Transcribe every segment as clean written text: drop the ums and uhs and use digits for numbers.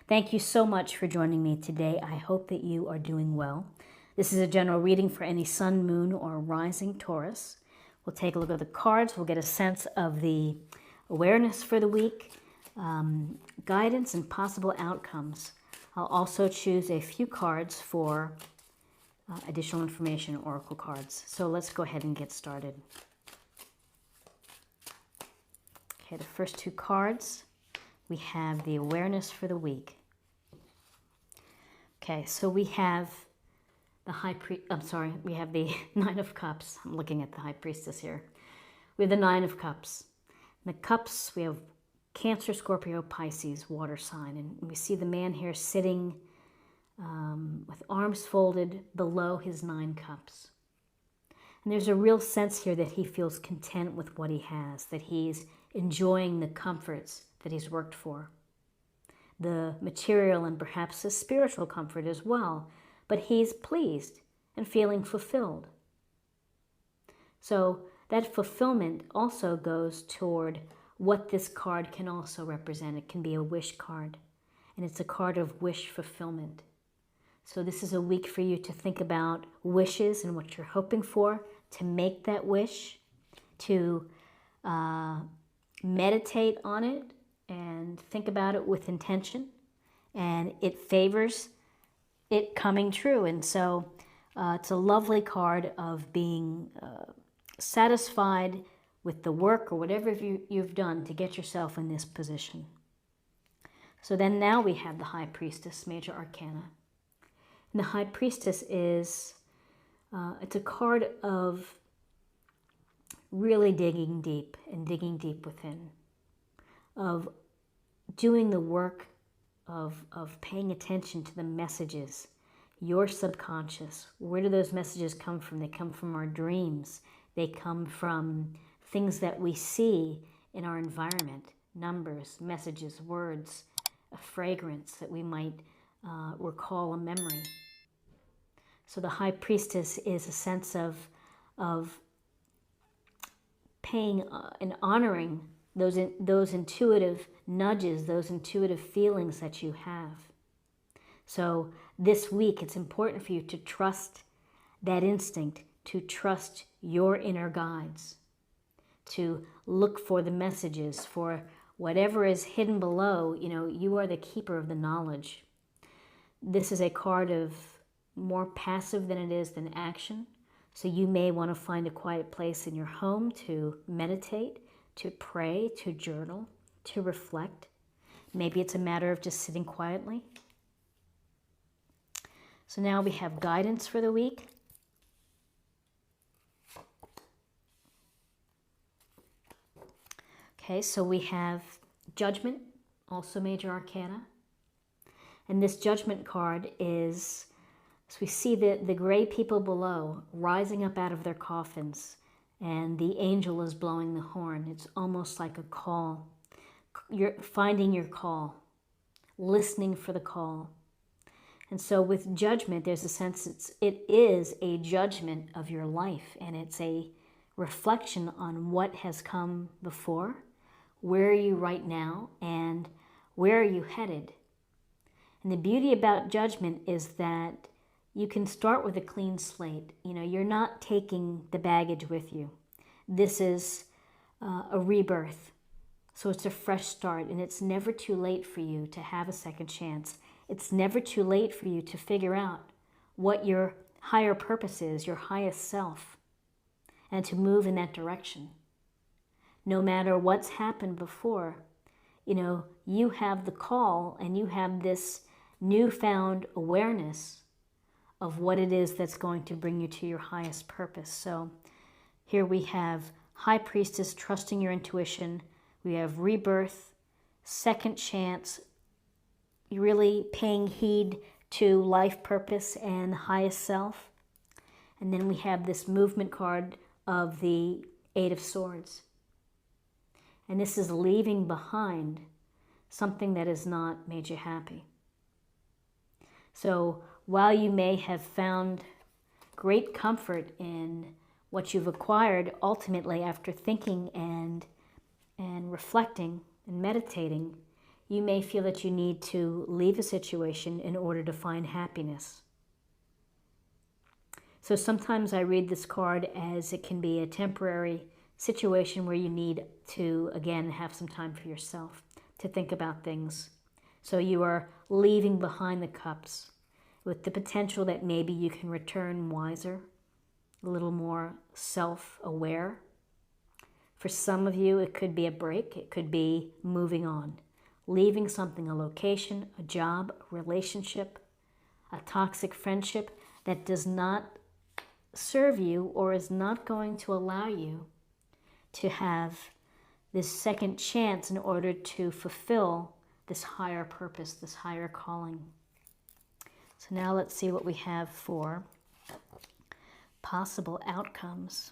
Thank you so much for joining me today. I hope that you are doing well. This is a general reading for any sun, moon, or rising Taurus. We'll take a look at the cards. We'll get a sense of the awareness for the week, guidance, and possible outcomes. I'll also choose a few cards for additional information, oracle cards. So let's go ahead and get started. Okay, the first two cards, we have the awareness for the week. Okay, so we have the we have the Nine of Cups. I'm looking at the High Priestess here. We have the Nine of Cups. In the Cups, we have Cancer, Scorpio, Pisces, water sign. And we see the man here sitting with arms folded below his 9 cups. And there's a real sense here that he feels content with what he has, that he's enjoying the comforts that he's worked for. The material and perhaps the spiritual comfort as well, but he's pleased and feeling fulfilled. So that fulfillment also goes toward what this card can also represent. It can be a wish card, and it's a card of wish fulfillment. So this is a week for you to think about wishes and what you're hoping for, to make that wish, to meditate on it, and think about it with intention, and it favors it coming true. And so it's a lovely card of being satisfied with the work or whatever you've done to get yourself in this position. So then now we have the High Priestess, Major Arcana. And the High Priestess is, it's a card of really digging deep and digging deep within, of doing the work of paying attention to the messages, your subconscious. Where do those messages come from? They come from our dreams. They come from things that we see in our environment, numbers, messages, words, a fragrance that we might recall a memory. So the High Priestess is a sense of paying and honoring those intuitive nudges, those intuitive feelings that you have. So this week, it's important for you to trust that instinct, to trust your inner guides, to look for the messages, for whatever is hidden below. You know, you are the keeper of the knowledge. This is a card of more passive than it is than action. So you may want to find a quiet place in your home to meditate, to pray, to journal, to reflect. Maybe it's a matter of just sitting quietly. So now we have guidance for the week. Okay, so we have Judgment, also Major Arcana. And this Judgment card is, so we see the gray people below rising up out of their coffins, and the angel is blowing the horn. It's almost like a call. You're finding your call, listening for the call. And so with Judgment, there's a sense it is a judgment of your life, and it's a reflection on what has come before, where are you right now, and where are you headed. And the beauty about Judgment is that you can start with a clean slate. You know, you're not taking the baggage with you. This is a rebirth. So it's a fresh start, and it's never too late for you to have a second chance. It's never too late for you to figure out what your higher purpose is, your highest self, and to move in that direction. No matter what's happened before, you know, you have the call, and you have this newfound awareness of what it is that's going to bring you to your highest purpose. So here we have High Priestess, trusting your intuition. We have rebirth, second chance, really paying heed to life purpose and highest self. And then we have this movement card of the Eight of Swords. And this is leaving behind something that has not made you happy. So while you may have found great comfort in what you've acquired, ultimately after thinking and reflecting and meditating, you may feel that you need to leave a situation in order to find happiness. So sometimes I read this card as it can be a temporary situation where you need to, again, have some time for yourself to think about things. So you are leaving behind the cups with the potential that maybe you can return wiser, a little more self-aware. For some of you, it could be a break. It could be moving on, leaving something, a location, a job, a relationship, a toxic friendship that does not serve you or is not going to allow you to have this second chance in order to fulfill this higher purpose, this higher calling. So now let's see what we have for possible outcomes.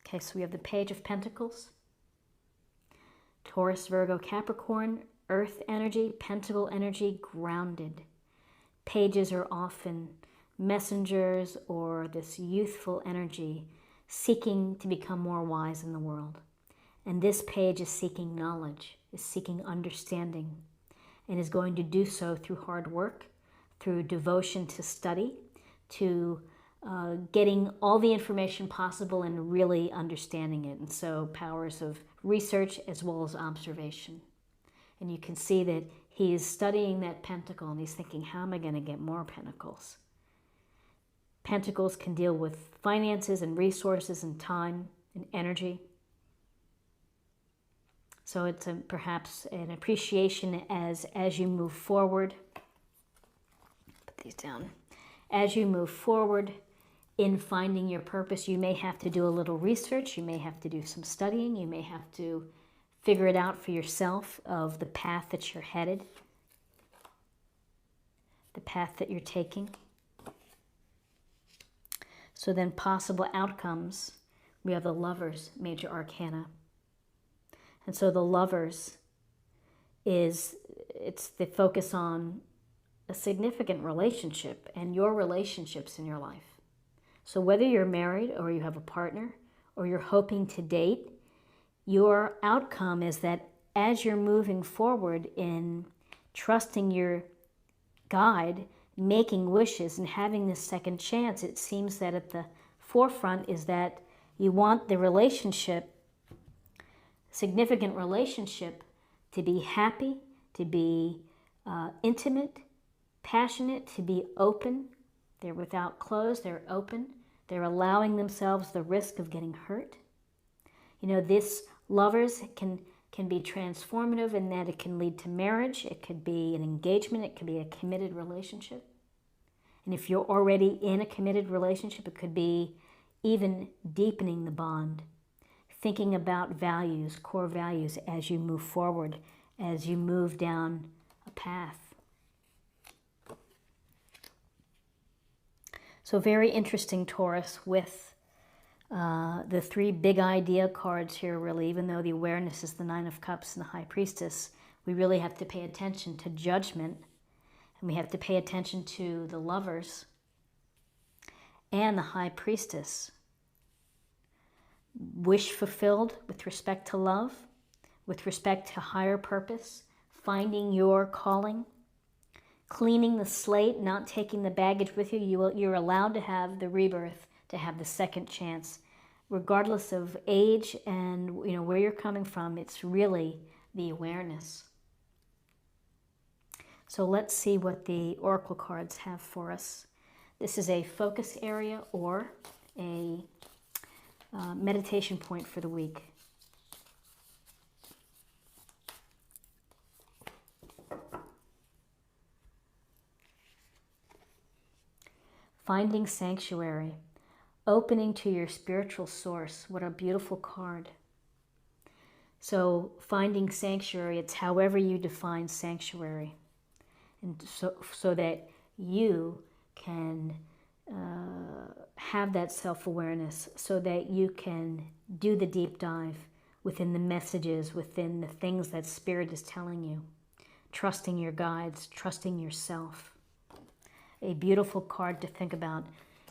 Okay, so we have the Page of Pentacles, Taurus, Virgo, Capricorn, Earth energy, Pentacle energy, grounded. Pages are often messengers or this youthful energy seeking to become more wise in the world. And this page is seeking knowledge, is seeking understanding, and is going to do so through hard work, through devotion to study, to getting all the information possible and really understanding it. And so powers of research as well as observation. And you can see that he is studying that pentacle and he's thinking, how am I going to get more pentacles? Pentacles can deal with finances and resources and time and energy. So it's perhaps an appreciation as you move forward. Put these down. As you move forward in finding your purpose, you may have to do a little research. You may have to do some studying. You may have to figure it out for yourself of the path that you're headed, the path that you're taking. So then possible outcomes, we have the Lovers, major arcana. And so the Lovers it's the focus on a significant relationship and your relationships in your life. So whether you're married or you have a partner or you're hoping to date, your outcome is that as you're moving forward in trusting your guide, making wishes and having this second chance, it seems that at the forefront is that you want the relationship, significant relationship, to be happy, to be intimate, passionate, to be open. They're without clothes, they're open. They're allowing themselves the risk of getting hurt. You know, this Lovers can be transformative in that it can lead to marriage. It could be an engagement. It could be a committed relationship. And if you're already in a committed relationship, it could be even deepening the bond. Thinking about values, core values, as you move forward, as you move down a path. So very interesting, Taurus, with the three big idea cards here, really. Even though the awareness is the Nine of Cups and the High Priestess, we really have to pay attention to Judgment, and we have to pay attention to the Lovers and the High Priestess. Wish fulfilled with respect to love, with respect to higher purpose, finding your calling, cleaning the slate, not taking the baggage with you. You're allowed to have the rebirth, to have the second chance, regardless of age and where you're coming from. It's really the awareness. So let's see what the oracle cards have for us. This is a focus area or a meditation point for the week. Finding sanctuary. Opening to your spiritual source. What a beautiful card. So finding sanctuary, it's however you define sanctuary. And so that you can have that self-awareness, so that you can do the deep dive within the messages, within the things that Spirit is telling you. Trusting your guides, trusting yourself. A beautiful card to think about.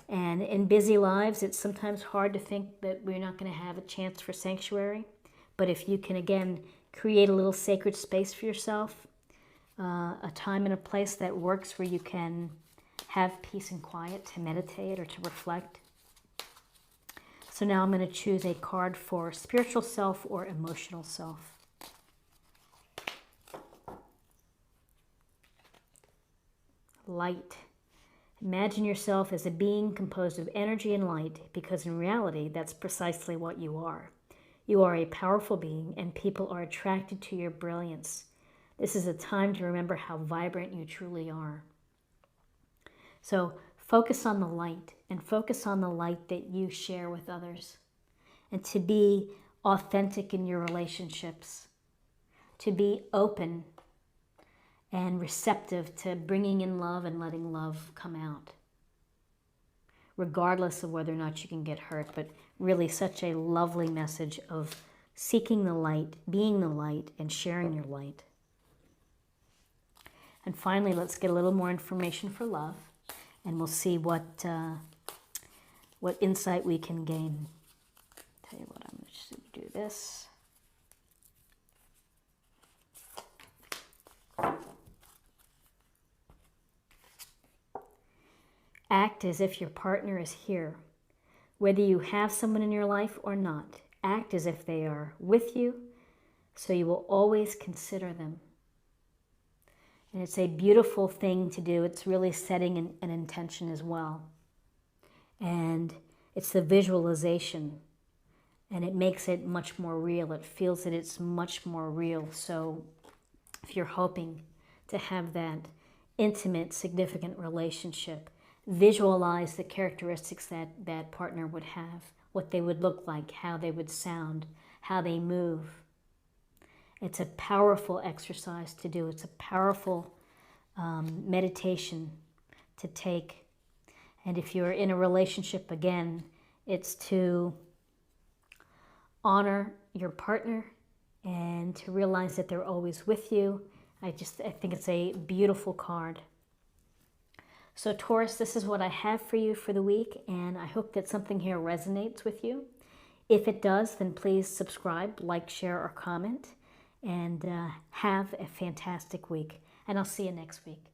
And in busy lives, it's sometimes hard to think that we're not going to have a chance for sanctuary. But if you can, again, Create a little sacred space for yourself, a time and a place that works where you can have peace and quiet to meditate or to reflect. So now I'm going to choose a card for spiritual self or emotional self. Light. Imagine yourself as a being composed of energy and light, because in reality, that's precisely what you are. You are a powerful being, and people are attracted to your brilliance. This is a time to remember how vibrant you truly are. So focus on the light, and focus on the light that you share with others. And to be authentic in your relationships. To be open and receptive to bringing in love and letting love come out. Regardless of whether or not you can get hurt, but really such a lovely message of seeking the light, being the light, and sharing your light. And finally, let's get a little more information for love, and we'll see what insight we can gain. Tell you what, I'm just going to do this. Act as if your partner is here. Whether you have someone in your life or not, act as if they are with you, so you will always consider them. And it's a beautiful thing to do. It's really setting an intention as well. And it's the visualization. And it makes it much more real. It feels that it's much more real. So if you're hoping to have that intimate, significant relationship, visualize the characteristics that that partner would have, what they would look like, how they would sound, how they move. It's a powerful exercise to do. It's a powerful meditation to take. And if you're in a relationship, again, it's to honor your partner and to realize that they're always with you. I think it's a beautiful card. So Taurus, this is what I have for you for the week, and I hope that something here resonates with you. If it does, then please subscribe, like, share, or comment, and have a fantastic week. And I'll see you next week.